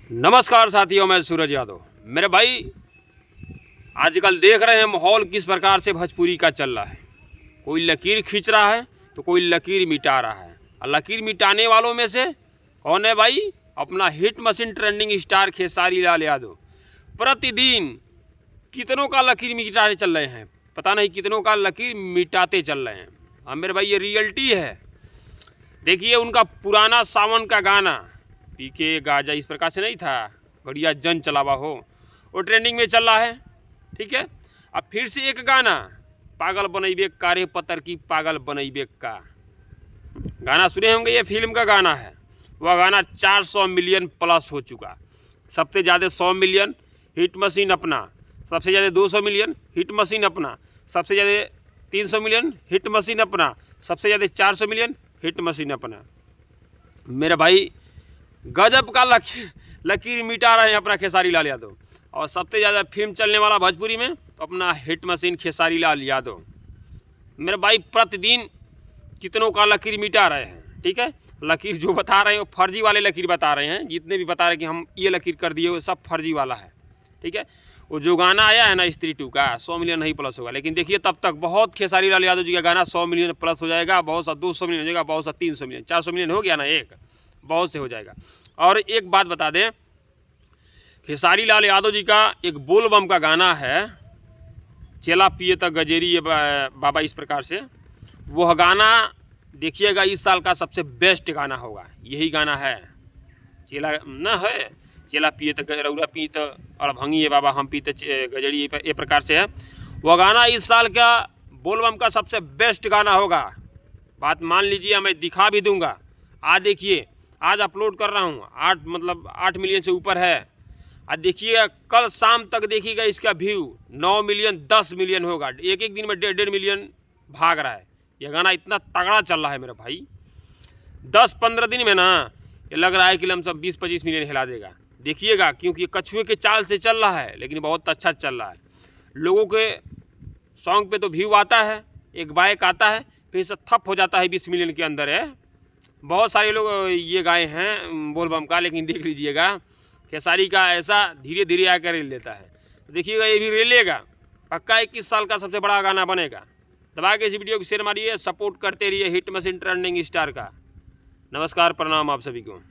नमस्कार साथियों, मैं सूरज यादव। मेरे भाई, आजकल देख रहे हैं माहौल किस प्रकार से भोजपुरी का चल रहा है। कोई लकीर खींच रहा है तो कोई लकीर मिटा रहा है। और लकीर मिटाने वालों में से कौन है भाई? अपना hit machine trending star Khesari Lal Yadav. प्रतिदिन कितनों का लकीर मिटाने चल रहे हैं, पता नहीं कितनों का लकीर मिटाते चल रहे हैं। हाँ मेरे भाई, ये रियलिटी है। देखिए, उनका पुराना सावन का गाना पीके गाजा इस प्रकार से नहीं था, बढ़िया जन चलावा हो, वो ट्रेंडिंग में चल रहा है। ठीक है, अब फिर से एक गाना पागल बनैबे कारे पत्थर की पागल बनैबे का गाना सुने होंगे। ये फिल्म का गाना है। वह गाना 400 मिलियन प्लस हो चुका। सबसे ज़्यादा 100 मिलियन हिट मशीन अपना, सबसे ज़्यादा 200 मिलियन हिट मशीन अपना, सबसे ज़्यादा 300 मिलियन हिट मशीन अपना, सबसे ज़्यादा 400 मिलियन हिट मशीन अपना। मेरे भाई, गजब का लकीर मिटा रहे हैं अपना खेसारी लाल यादव। और सबसे ज़्यादा फिल्म चलने वाला भोजपुरी में तो अपना हिट मशीन खेसारी लाल यादव। मेरे भाई, प्रतिदिन कितनों का लकीर मिटा रहे हैं। ठीक है, लकीर जो बता रहे हैं वो फर्जी वाले लकीर बता रहे हैं। जितने भी बता रहे हैं कि हम ये लकीर कर दिए, वो सब फर्जी वाला है। ठीक है, वो जो गाना आया है ना स्त्री 2 का 100 मिलियन नहीं प्लस होगा, लेकिन देखिए तब तक बहुत खेसारी लाल यादव जी का गाना 100 मिलियन प्लस हो जाएगा। बहुत सा 200 मिलियन हो जाएगा, बहुत सा 300 मिलियन, 400 मिलियन हो गया ना, एक बहुत से हो जाएगा। और एक बात बता दें, खेसारी लाल यादव जी का एक बोल बम का गाना है, चेला पिए तक गजेरी बाबा इस प्रकार से। वह गाना देखिएगा इस साल का सबसे बेस्ट गाना होगा। यही गाना है, चेला न है, चेला पिए तक रौरा पी तो और भंगी है बाबा हम पीते गजड़ी, ये प्रकार से है। वह गाना इस साल का बोल बम का सबसे बेस्ट गाना होगा। बात मान लीजिए, मैं दिखा भी दूंगा। आज देखिए, आज अपलोड कर रहा हूँ, 8 मिलियन से ऊपर है। आज देखिएगा, कल शाम तक देखिएगा इसका व्यू 9 मिलियन 10 मिलियन होगा। एक एक दिन में 1.5 मिलियन भाग रहा है। यह गाना इतना तगड़ा चल रहा है मेरे भाई, 10-15 दिन में ना ये लग रहा है कि हम सब 20-25 मिलियन हिला देगा। देखिएगा, क्योंकि कछुए के चाल से चल रहा है, लेकिन बहुत अच्छा चल रहा है। लोगों के सॉन्ग पे तो व्यू आता है, एक बाइक आता है, फिर से ठप हो जाता है 20 मिलियन के अंदर है। बहुत सारे लोग ये गाए हैं बोल बम का, लेकिन देख लीजिएगा खेसारी का ऐसा धीरे धीरे आकर रेल लेता है। देखिएगा, ये भी रेलेगा पक्का। 21 साल का सबसे बड़ा गाना बनेगा। दबा के इस वीडियो को शेयर मारिए, सपोर्ट करते रहिए हिट मशीन ट्रेंडिंग स्टार का। नमस्कार, प्रणाम आप सभी को।